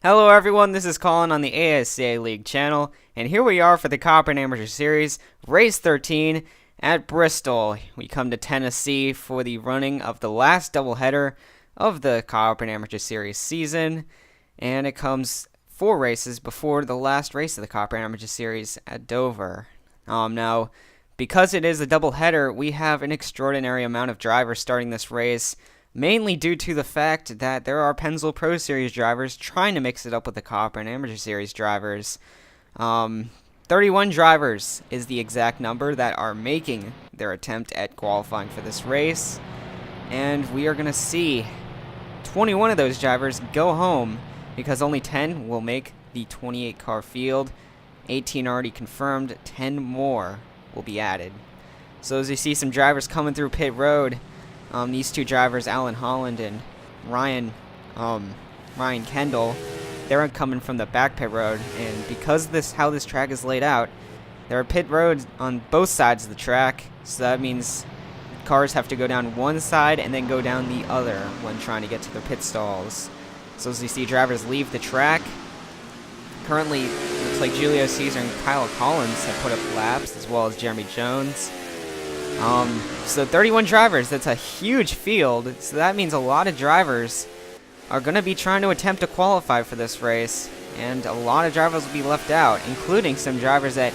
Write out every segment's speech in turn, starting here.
Hello everyone, this is Colin on the ASCA League channel, and here we are for the Copperhead Amateur Series, Race 13 at Bristol. We come to Tennessee for the running of the last doubleheader of the Copperhead Amateur Series season, and it comes 4 races before the last race of the Copperhead Amateur Series at Dover. Now, because it is a doubleheader, we have an extraordinary amount of drivers starting this race, mainly due to the fact that there are Pennzoil Pro Series drivers trying to mix it up with the Copperhead Amateur Series drivers. 31 drivers is the exact number that are making their attempt at qualifying for this race, and we are going to see 21 of those drivers go home because only 10 will make the 28 car field. 18 already confirmed, 10 more will be added. So as you see some drivers coming through pit road, these 2 drivers, Alan Holland and Ryan Kendall, they're coming from the back pit road, and because how this track is laid out, there are pit roads on both sides of the track, so that means cars have to go down one side and then go down the other when trying to get to their pit stalls. So as you see drivers leave the track, currently it looks like Julio Caesar and Kyle Collins have put up laps, as well as Jeremy Jones. So 31 drivers, that's a huge field, so that means a lot of drivers are going to be trying to attempt to qualify for this race, and a lot of drivers will be left out, including some drivers that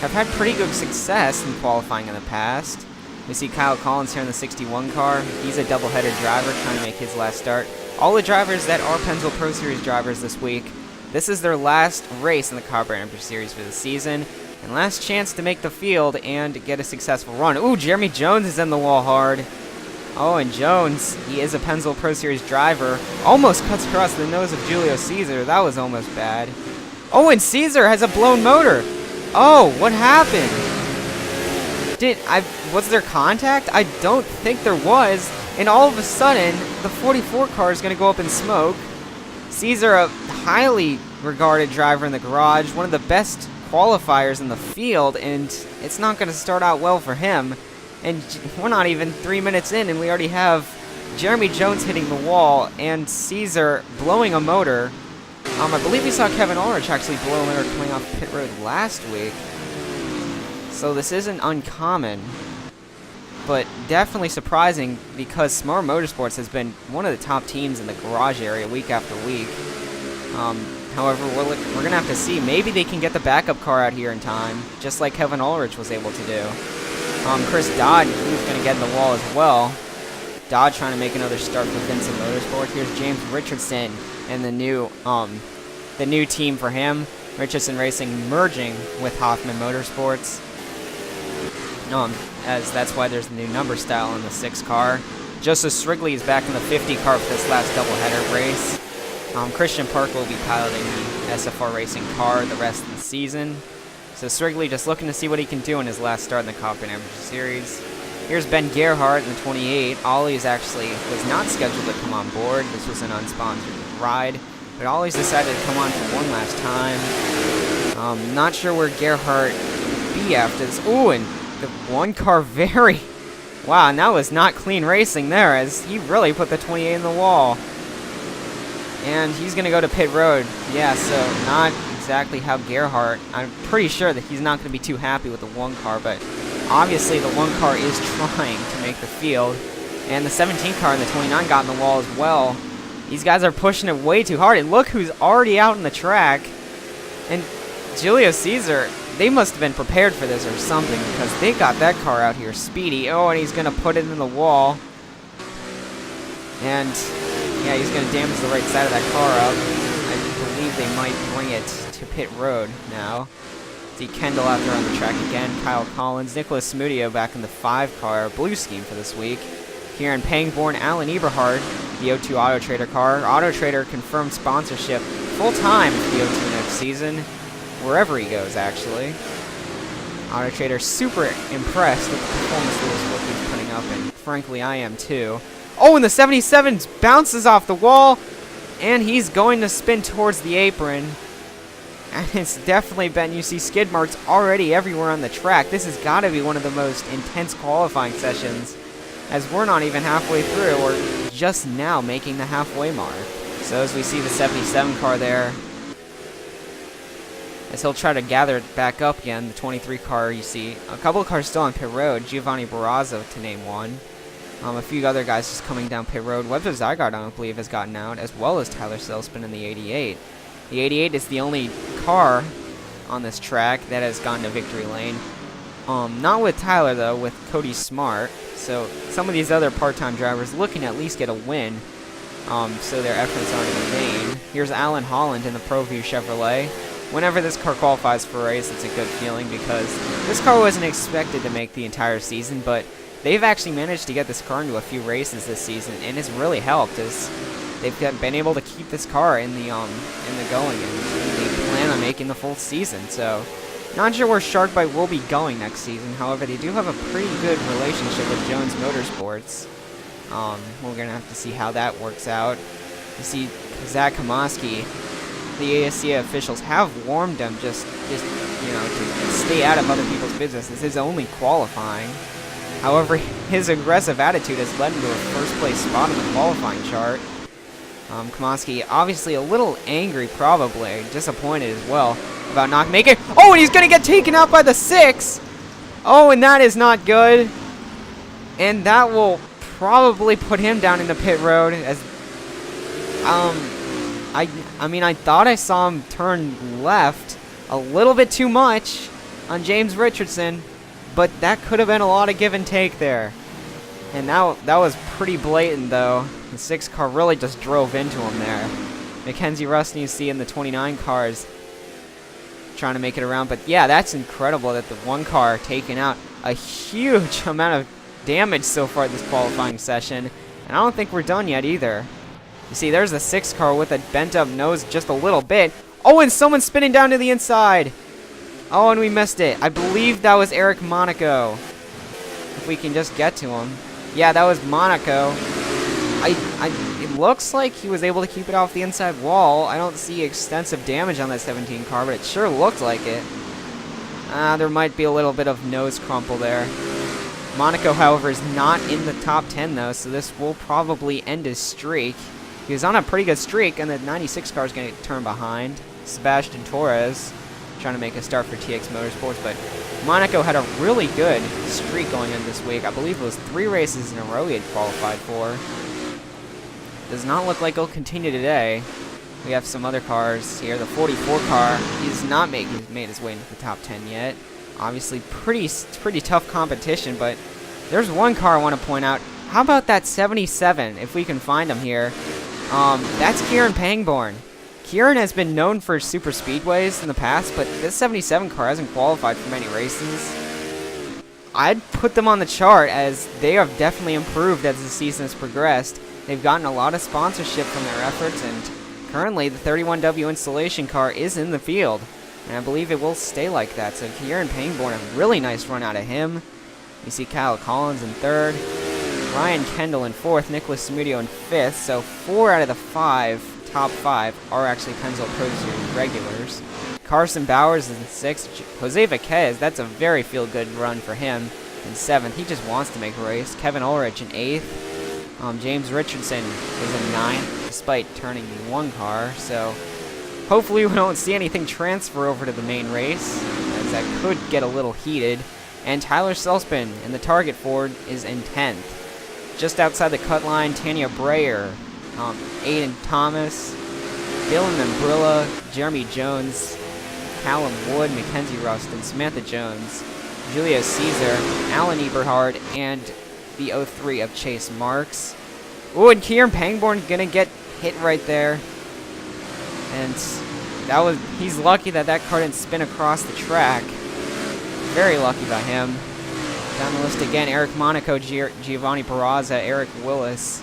have had pretty good success in qualifying in the past. We see Kyle Collins here in the 61 car. He's a doubleheader driver trying to make his last start. All the drivers that are Pennzoil Pro Series drivers this week, this is their last race in the Copperhead Amateur Series for the season. And last chance to make the field and get a successful run. Ooh, Jeremy Jones is in the wall hard. Oh, and Jones, he is a Pennzoil Pro Series driver. Almost cuts across the nose of Julio Caesar. That was almost bad. Oh, and Caesar has a blown motor. Oh, what happened? Was there contact? I don't think there was. And all of a sudden, the 44 car is going to go up in smoke. Caesar, a highly regarded driver in the garage, one of the best qualifiers in the field, and it's not going to start out well for him. And we're not even 3 minutes in, and we already have Jeremy Jones hitting the wall and Caesar blowing a motor. I believe we saw Kevin Ulrich actually blow a motor coming off pit road last week. So this isn't uncommon, but definitely surprising because Smart Motorsports has been one of the top teams in the garage area week after week. However, we're going to have to see. Maybe they can get the backup car out here in time, just like Kevin Ulrich was able to do. Chris Dodd, he's going to get in the wall as well. Dodd trying to make another start for Vincent Motorsports. Here's James Richardson and the new team for him. Richardson Racing merging with Hoffman Motorsports. As that's why there's the new number style in the 6 car. Joseph Strigley is back in the 50 car for this last doubleheader race. Christian Park will be piloting the SFR Racing car the rest of the season. So Strigley just looking to see what he can do in his last start in the Copperhead Amateur Series. Here's Ben Gerhardt in the 28. Ollie's actually was not scheduled to come on board. This was an unsponsored ride. But Ollie's decided to come on for one last time. Not sure where Gerhardt will be after this. Ooh, and the 1 car very... Wow, and that was not clean racing there, as he really put the 28 in the wall. And he's going to go to pit road. Yeah, so not exactly how Gerhardt. I'm pretty sure that he's not going to be too happy with the 1 car, but obviously the 1 car is trying to make the field. And the 17 car and the 29 got in the wall as well. These guys are pushing it way too hard. And look who's already out in the track. And Julio Caesar, they must have been prepared for this or something, because they got that car out here speedy. Oh, and he's going to put it in the wall. And yeah, he's going to damage the right side of that car up. I believe they might bring it to pit road now. See Kendall out there on the track again. Kyle Collins. Nicholas Smudio back in the 5 car, blue scheme for this week. Here in Pangborn, Alan Eberhard, the O2 Auto Trader car. Auto Trader confirmed sponsorship full-time for the O2 next season, wherever he goes, actually. Auto Trader super impressed with the performance that he's putting up, and frankly, I am too. Oh, and the 77 bounces off the wall, and he's going to spin towards the apron. And it's definitely been, you see skid marks already everywhere on the track. This has got to be one of the most intense qualifying sessions, as we're not even halfway through. We're just now making the halfway mark. So as we see the 77 car there, as he'll try to gather it back up again, the 23 car you see. A couple of cars still on pit road, Giovanni Barrazzo to name one. A few other guys just coming down pit road. Webster Zygarde, I don't believe, has gotten out, as well as Tyler Selspin in the 88. The 88 is the only car on this track that has gone to victory lane. Not with Tyler, though, with Cody Smart. So some of these other part-time drivers looking to at least get a win, so their efforts aren't in vain. Here's Alan Holland in the ProView Chevrolet. Whenever this car qualifies for a race, it's a good feeling because this car wasn't expected to make the entire season, but they've actually managed to get this car into a few races this season, and it's really helped as they've been able to keep this car in the going, and they plan on making the full season. So, not sure where Sharkbite will be going next season. However, they do have a pretty good relationship with Jones Motorsports. We're gonna have to see how that works out. You see, Zach Komaski, the ASCA officials have warned him just you know, to stay out of other people's business. This is only qualifying. However, his aggressive attitude has led him to a first-place spot on the qualifying chart. Komaski obviously a little angry, probably disappointed as well about not making. Oh, and he's gonna get taken out by the 6. Oh, and that is not good. And that will probably put him down in the pit road as I mean, I thought I saw him turn left a little bit too much on James Richardson, but that could have been a lot of give and take there. And that was pretty blatant, though. The 6 car really just drove into him there. Mackenzie Rustin, you see in the 29 cars trying to make it around. But yeah, that's incredible that the 1 car taken out a huge amount of damage so far this qualifying session. And I don't think we're done yet either. You see, there's the 6 car with a bent up nose just a little bit. Oh, and someone's spinning down to the inside. Oh, and we missed it. I believe that was Eric Monaco. If we can just get to him. Yeah, that was Monaco. It looks like he was able to keep it off the inside wall. I don't see extensive damage on that 17 car, but it sure looked like it. There might be a little bit of nose crumple there. Monaco, however, is not in the top 10, though, so this will probably end his streak. He was on a pretty good streak, and the 96 car is going to turn behind. Sebastian Torres trying to make a start for TX Motorsports, but Monaco had a really good streak going in this week. I believe it was 3 races in a row he had qualified for. Does not look like he'll continue today. We have some other cars here. The 44 car, he's not made his way into the top 10 yet. Obviously, pretty tough competition, but there's 1 car I want to point out. How about that 77, if we can find him here? That's Kieran Pangborn. Kieran has been known for super speedways in the past, but this 77 car hasn't qualified for many races. I'd put them on the chart as they have definitely improved as the season has progressed. They've gotten a lot of sponsorship from their efforts, and currently the 31W installation car is in the field. And I believe it will stay like that. So Kieran Pangborn, a really nice run out of him. You see Kyle Collins in 3rd. Ryan Kendall in 4th, Nicholas Samudio in 5th, so 4 out of the top 5 are actually Pennzoil Pro Series regulars. Carson Bowers is in 6th, Jose Vaquez, that's a very feel-good run for him, in 7th. He just wants to make a race. Kevin Ulrich in 8th. James Richardson is in 9th, despite turning the 1 car, so hopefully we don't see anything transfer over to the main race, as that could get a little heated. And Tyler Selspin in the Target Ford is in 10th. Just outside the cut line, Tanya Breyer, Aiden Thomas, Dylan Membrilla, Jeremy Jones, Callum Wood, Mackenzie Rustin, Samantha Jones, Julio Caesar, Alan Eberhard, and the 03 of Chase Marks. Ooh, and Kieran Pangborn gonna get hit right there. And he's lucky that car didn't spin across the track. Very lucky by him. Down the list again, Eric Monaco, Giovanni Barraza, Eric Willis,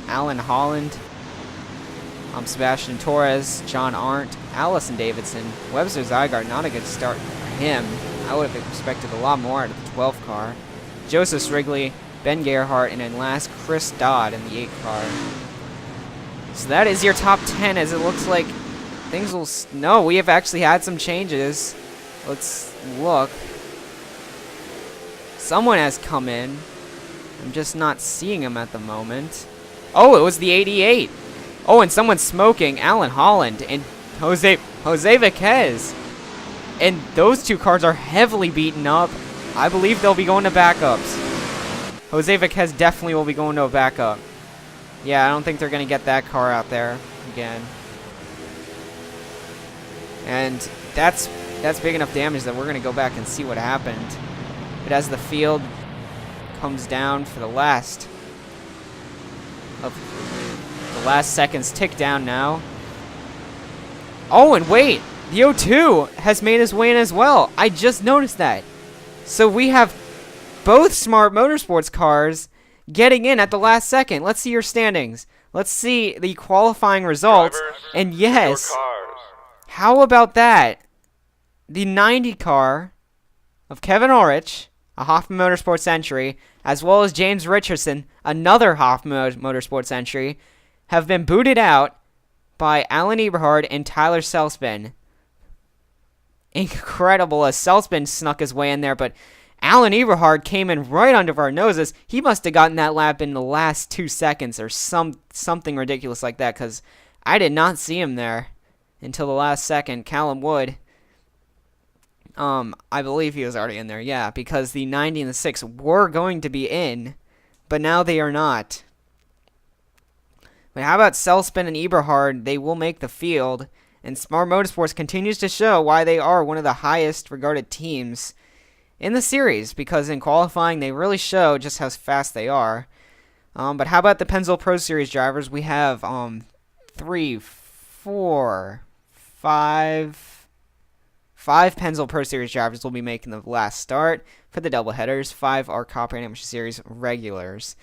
Alan Holland, Sebastian Torres, John Arndt, Allison Davidson, Webster Zygarde, not a good start for him. I would have expected a lot more out of the 12 car. Joseph Wrigley, Ben Gerhardt, and then last, Chris Dodd in the 8 car. So that is your top 10, as it looks like things will... No, we have actually had some changes. Let's look. Someone has come in. I'm just not seeing him at the moment. Oh, it was the 88. Oh, and someone's smoking. Alan Holland and Jose Viquez. And those two cars are heavily beaten up. I believe they'll be going to backups. Jose Viquez definitely will be going to a backup. Yeah, I don't think they're going to get that car out there again. And that's big enough damage that we're going to go back and see what happened. But as the field comes down for the last seconds tick down now. Oh, and wait, the O2 has made his way in as well. I just noticed that. So we have both Smart Motorsports cars getting in at the last second. Let's see your standings. Let's see the qualifying results. Drivers, and yes, how about that? The 90 car of Kevin Ulrich, a Hoffman Motorsports entry, as well as James Richardson, another Hoffman Motorsports entry, have been booted out by Alan Eberhard and Tyler Selspin. Incredible, as Selspin snuck his way in there, but Alan Eberhard came in right under our noses. He must have gotten that lap in the last 2 seconds or something ridiculous like that, because I did not see him there until the last second. Callum Wood, I believe he was already in there, yeah, because the 90 and the 6 were going to be in, but now they are not. But how about Selspin and Eberhard? They will make the field, and Smart Motorsports continues to show why they are one of the highest regarded teams in the series, because in qualifying they really show just how fast they are. But how about the Pennzoil Pro Series drivers? We have 3, 4, 5 Pennzoil Pro Series drivers will be making the last start for the doubleheaders. 5 are Copperhead Amateur Series regulars.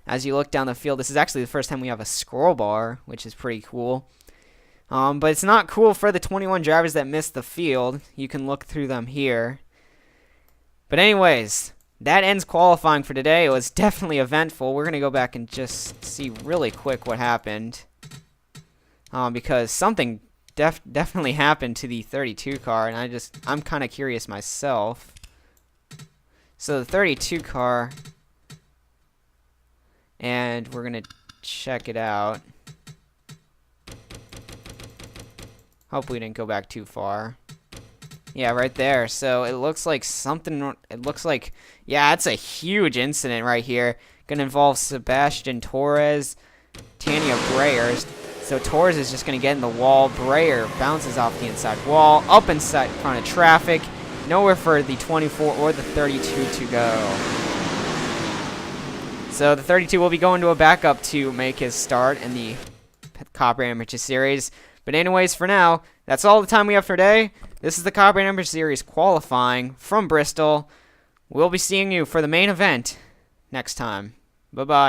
As you look down the field, this is actually the first time we have a scroll bar, which is pretty cool. But it's not cool for the 21 drivers that missed the field. You can look through them here. But anyways, that ends qualifying for today. It was definitely eventful. We're going to go back and just see really quick what happened. Because something definitely happened to the 32 car, and I'm kind of curious myself. So the 32 car, and we're going to check it out. Hopefully we didn't go back too far. Yeah, right there. So it looks like yeah, it's a huge incident right here. Gonna involve Sebastian Torres, Tanya Breyer. So Torres is just gonna get in the wall. Breyer bounces off the inside wall, up inside in front of traffic. Nowhere for the 24 or the 32 to go. So the 32 will be going to a backup to make his start in the Copperhead Amateur Series. But anyways, for now, that's all the time we have for today. This is the Copperhead Amateur Series qualifying from Bristol. We'll be seeing you for the main event next time. Bye-bye.